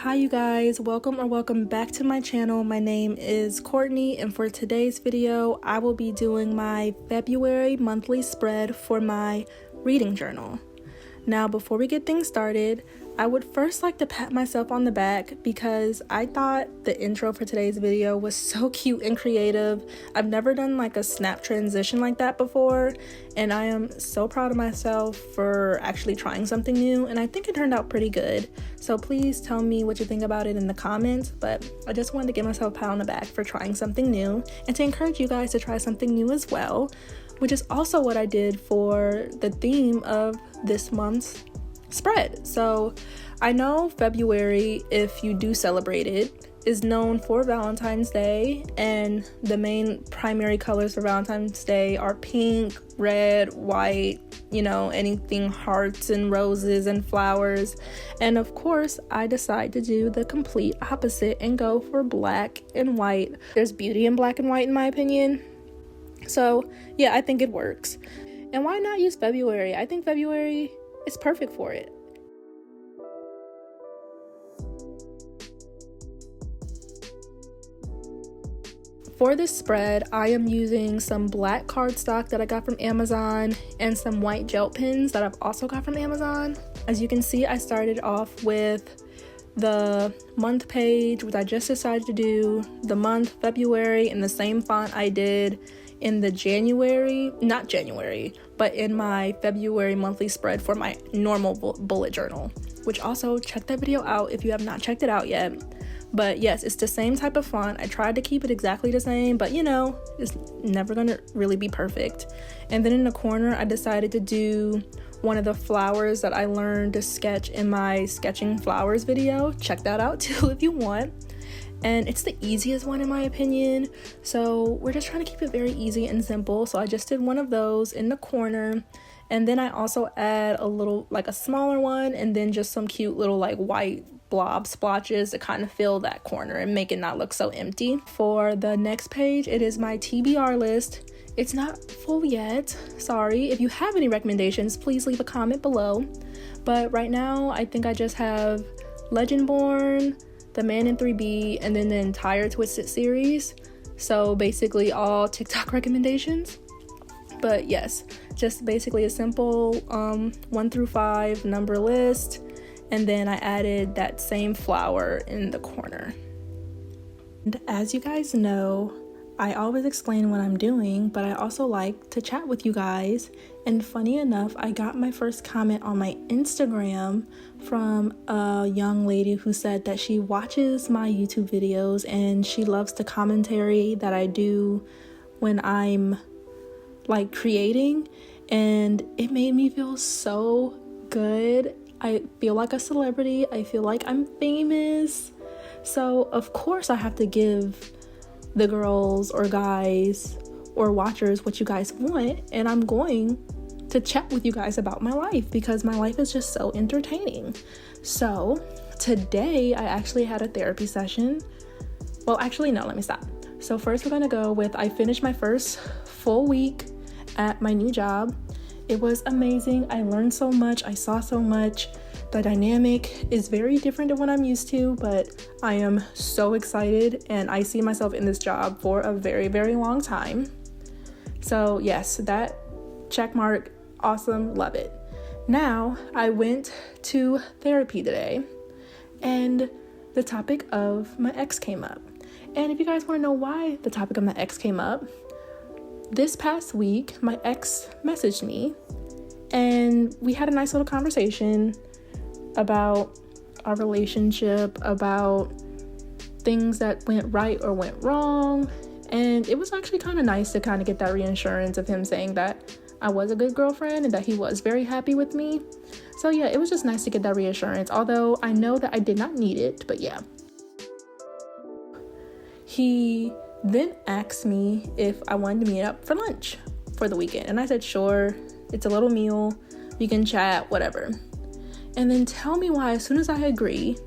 Hi you guys, welcome back to my channel. My name is Courtney, and for today's video I will be doing my February monthly spread for my reading journal. Now before we get things started, I would first like to pat myself on the back because I thought the intro for today's video was so cute and creative. I've never done like a snap transition like that before, and I am so proud of myself for actually trying something new, and I think it turned out pretty good. So please tell me what you think about it in the comments, but I just wanted to give myself a pat on the back for trying something new and to encourage you guys to try something new as well, which is also what I did for the theme of this month's spread. So I know February, if you do celebrate it, is known for Valentine's Day, and the main primary colors for Valentine's Day are pink, red, white, anything hearts and roses and flowers. And of course I decide to do the complete opposite and go for black and white. There's beauty in black and white in my opinion. So yeah, I think it works. And why not use February? I think February is perfect for it. For this spread, I am using some black cardstock that I got from Amazon and some white gel pens that I've also got from Amazon. As you can see, I started off with the month page, which I just decided to do the month February in the same font I did in the in my February monthly spread for my normal bullet journal, which also check that video out if you have not checked it out yet. But yes, it's the same type of font. I tried to keep it exactly the same, but it's never gonna really be perfect. And then in the corner, I decided to do one of the flowers that I learned to sketch in my sketching flowers video. Check that out too if you want. And it's the easiest one in my opinion, so we're just trying to keep it very easy and simple. So I just did one of those in the corner, and then I also add a little, like a smaller one, and then just some cute little like white blob splotches to kind of fill that corner and make it not look so empty. For the next page, it is my TBR list. It's not full yet, sorry. If you have any recommendations, please leave a comment below. But right now, I think I just have Legendborn, The Man in 3B, and then the entire Twisted series. So basically all TikTok recommendations. But yes, just basically a simple 1 through 5 number list. And then I added that same flower in the corner. And as you guys know, I always explain what I'm doing, but I also like to chat with you guys. And funny enough, I got my first comment on my Instagram from a young lady who said that she watches my YouTube videos and she loves the commentary that I do when I'm like creating, and it made me feel so good. I feel like a celebrity. I feel like I'm famous. So of course I have to give the girls or guys or watchers what you guys want, and I'm going to chat with you guys about my life because my life is just so entertaining. So today I actually had a therapy session. Well, actually no, let me stop. So first we're gonna go with, I finished my first full week at my new job. It was amazing. I learned so much. I saw so much. The dynamic is very different than what I'm used to, but I am so excited and I see myself in this job for a very, very long time. So yes, that check mark, awesome, love it. Now, I went to therapy today and the topic of my ex came up. And if you guys want to know why the topic of my ex came up, this past week, my ex messaged me and we had a nice little conversation about our relationship, about things that went right or went wrong. And it was actually kind of nice to kind of get that reassurance of him saying that I was a good girlfriend and that he was very happy with me. So yeah, it was just nice to get that reassurance, although I know that I did not need it, but yeah. He then asked me if I wanted to meet up for lunch for the weekend. And I said, sure, it's a little meal, we can chat, whatever. And then tell me why, as soon as I agree,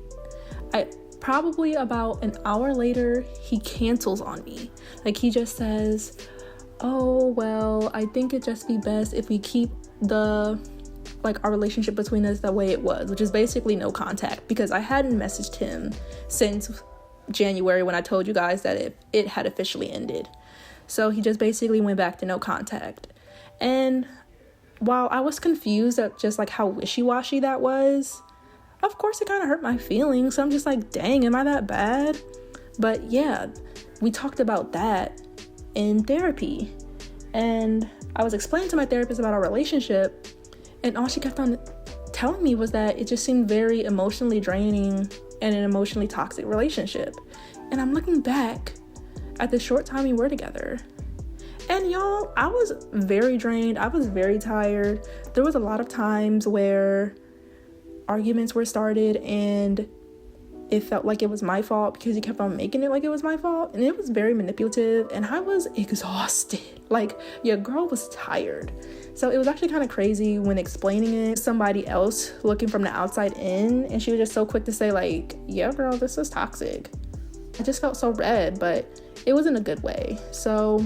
probably about an hour later, he cancels on me. Like he just says, oh, well, I think it'd just be best if we keep the like our relationship between us the way it was, which is basically no contact, because I hadn't messaged him since January when I told you guys that it had officially ended. So he just basically went back to no contact. And while I was confused at just like how wishy-washy that was, of course it kind of hurt my feelings. So I'm just like, dang, am I that bad? But yeah, we talked about that in therapy. And I was explaining to my therapist about our relationship, and all she kept on telling me was that it just seemed very emotionally draining and an emotionally toxic relationship. And I'm looking back at the short time we were together, and y'all, I was very drained. I was very tired. There was a lot of times where arguments were started and it felt like it was my fault because he kept on making it like it was my fault, and it was very manipulative, and I was exhausted. Like, your girl was tired. So it was actually kind of crazy when explaining it to somebody else looking from the outside in, and she was just so quick to say like, yeah girl, this is toxic. I just felt so red, but it was in a good way. So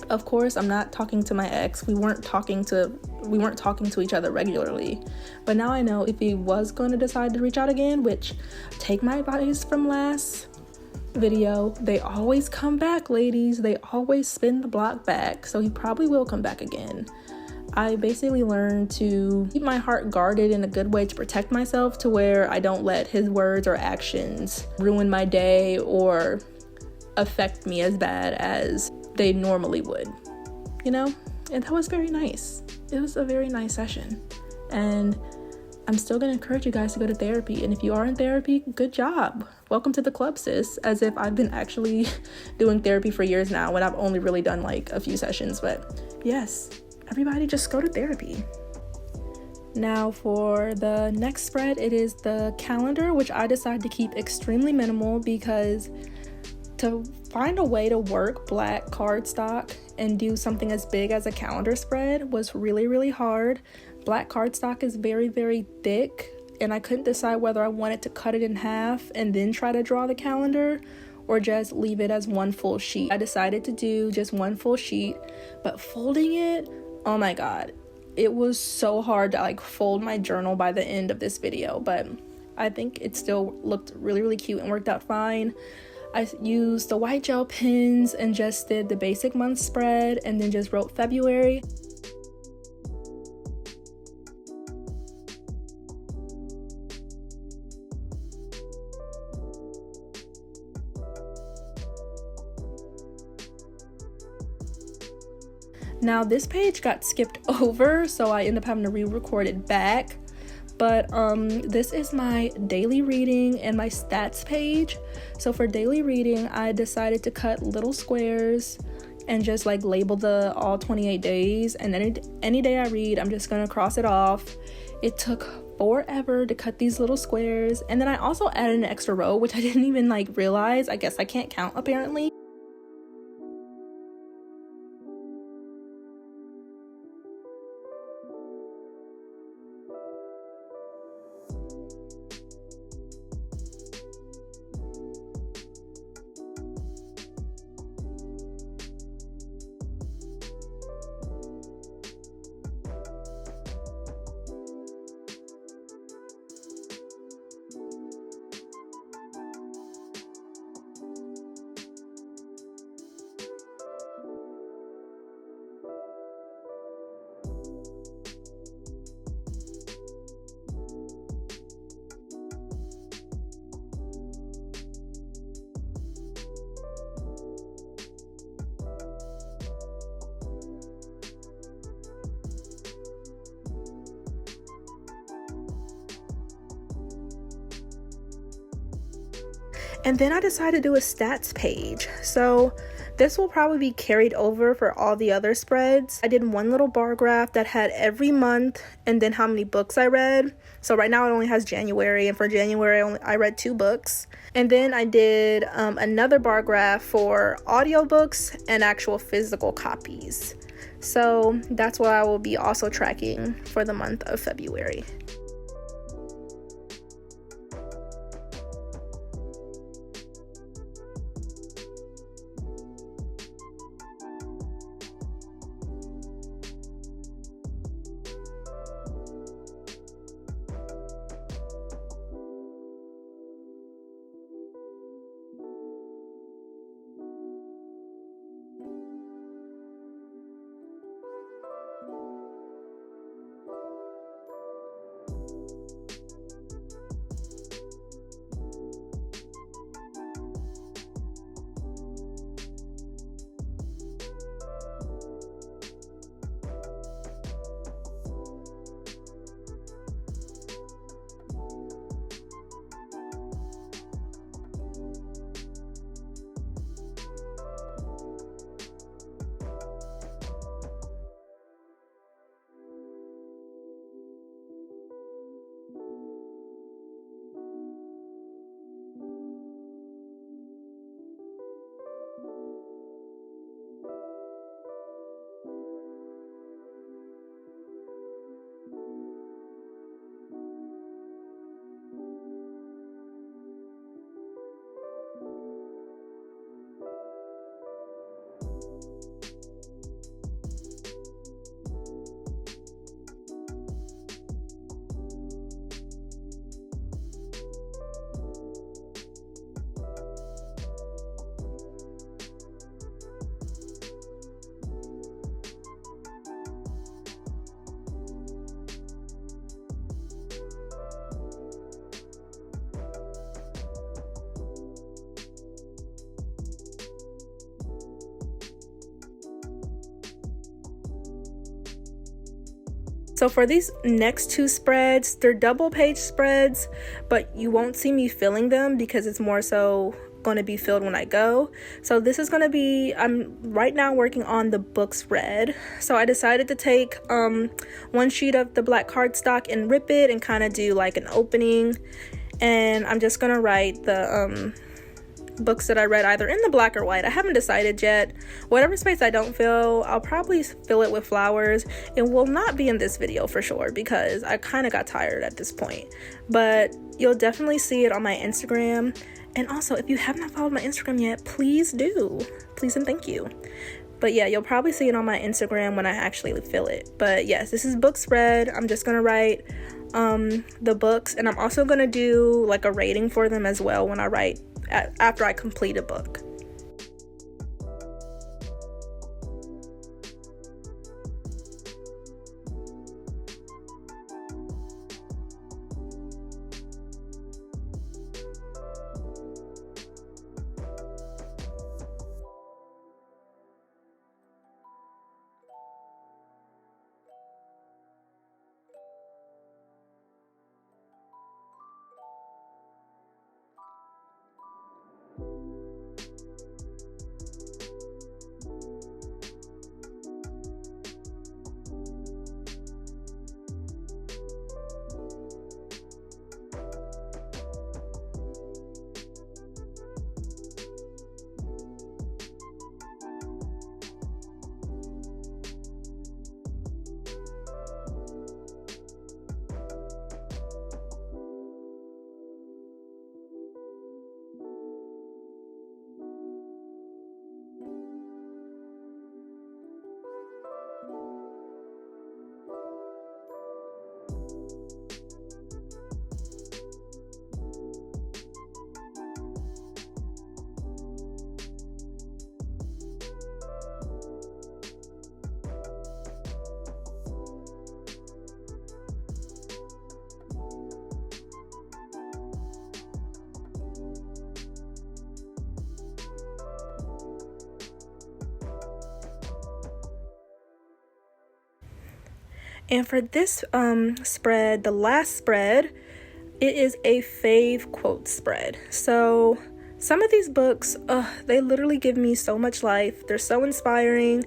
of course I'm not talking to my ex. We weren't talking to each other regularly, but now I know if he was going to decide to reach out again, which, take my advice from last video, they always come back, ladies. They always spin the block back, so he probably will come back again. I basically learned to keep my heart guarded in a good way to protect myself, to where I don't let his words or actions ruin my day or affect me as bad as they normally would, you know? And that was very nice. It was a very nice session. And I'm still gonna encourage you guys to go to therapy. And if you are in therapy, good job. Welcome to the club, sis. As if I've been actually doing therapy for years now when I've only really done like a few sessions. But yes, everybody just go to therapy. Now for the next spread, it is the calendar, which I decided to keep extremely minimal because to find a way to work black cardstock and do something as big as a calendar spread was really, really hard. Black cardstock is very, very thick, and I couldn't decide whether I wanted to cut it in half and then try to draw the calendar or just leave it as one full sheet. I decided to do just one full sheet, but folding it, oh my god, it was so hard to like fold my journal by the end of this video, but I think it still looked really, really cute and worked out fine. I used the white gel pens and just did the basic month spread and then just wrote February. Now this page got skipped over, so I ended up having to re-record it back. But this is my daily reading and my stats page. So for daily reading, I decided to cut little squares and just like label the all 28 days. And then any day I read, I'm just gonna cross it off. It took forever to cut these little squares. And then I also added an extra row, which I didn't even like realize. I guess I can't count apparently. And then I decided to do a stats page. So this will probably be carried over for all the other spreads. I did one little bar graph that had every month and then how many books I read. So right now it only has January, and for January I read 2 books. And then I did another bar graph for audiobooks and actual physical copies. So that's what I will be also tracking for the month of February. So for these next two spreads, they're double page spreads, but you won't see me filling them because it's more so going to be filled when I go. So this is going to be, I'm right now working on the books read. So I decided to take one sheet of the black cardstock and rip it and kind of do like an opening, and I'm just going to write the books that I read either in the black or white. I haven't decided yet. Whatever space I don't fill, I'll probably fill it with flowers. It will not be in this video for sure because I kind of got tired at this point, but you'll definitely see it on my Instagram. And also, if you have not followed my Instagram yet, please do. Please and thank you. But yeah, you'll probably see it on my Instagram when I actually fill it. But yes, this is books read. I'm just gonna write the books, and I'm also gonna do like a rating for them as well when I write after I complete a book. And for this spread, the last spread, it is a fave quote spread. So some of these books, they literally give me so much life. They're so inspiring.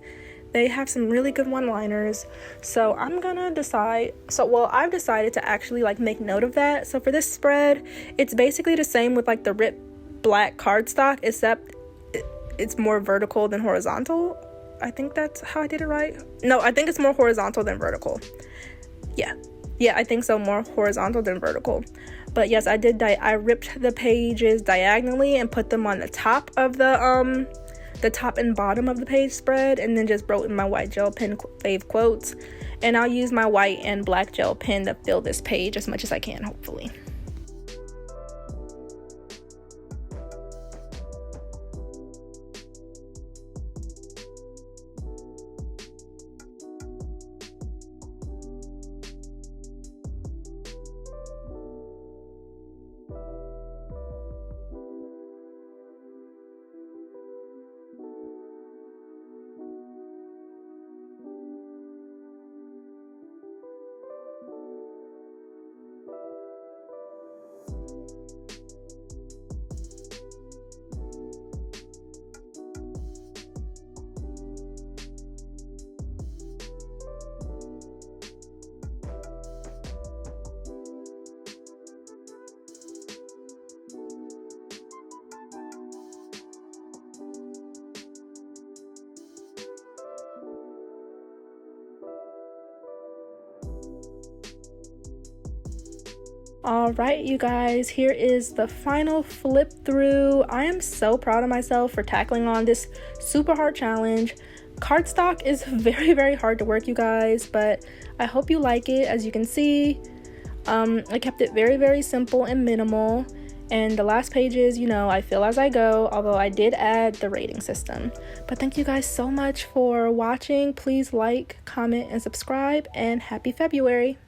They have some really good one-liners. So I'm gonna decide, I've decided to actually like make note of that. So for this spread, it's basically the same with like the ripped black cardstock, except it's more vertical than horizontal. I think that's how I did it right. No, I think it's more horizontal than vertical. Yeah, I think so, more horizontal than vertical. But yes, I ripped the pages diagonally and put them on the top of the top and bottom of the page spread, and then just wrote in my white gel pen fave quotes. And I'll use my white and black gel pen to fill this page as much as I can, hopefully. All right, you guys, here is the final flip through. I am so proud of myself for tackling on this super hard challenge. Cardstock is very, very hard to work, you guys, but I hope you like it. As you can see, I kept it very, very simple and minimal. And the last pages, I fill as I go, although I did add the rating system. But thank you guys so much for watching. Please like, comment, and subscribe, and happy February.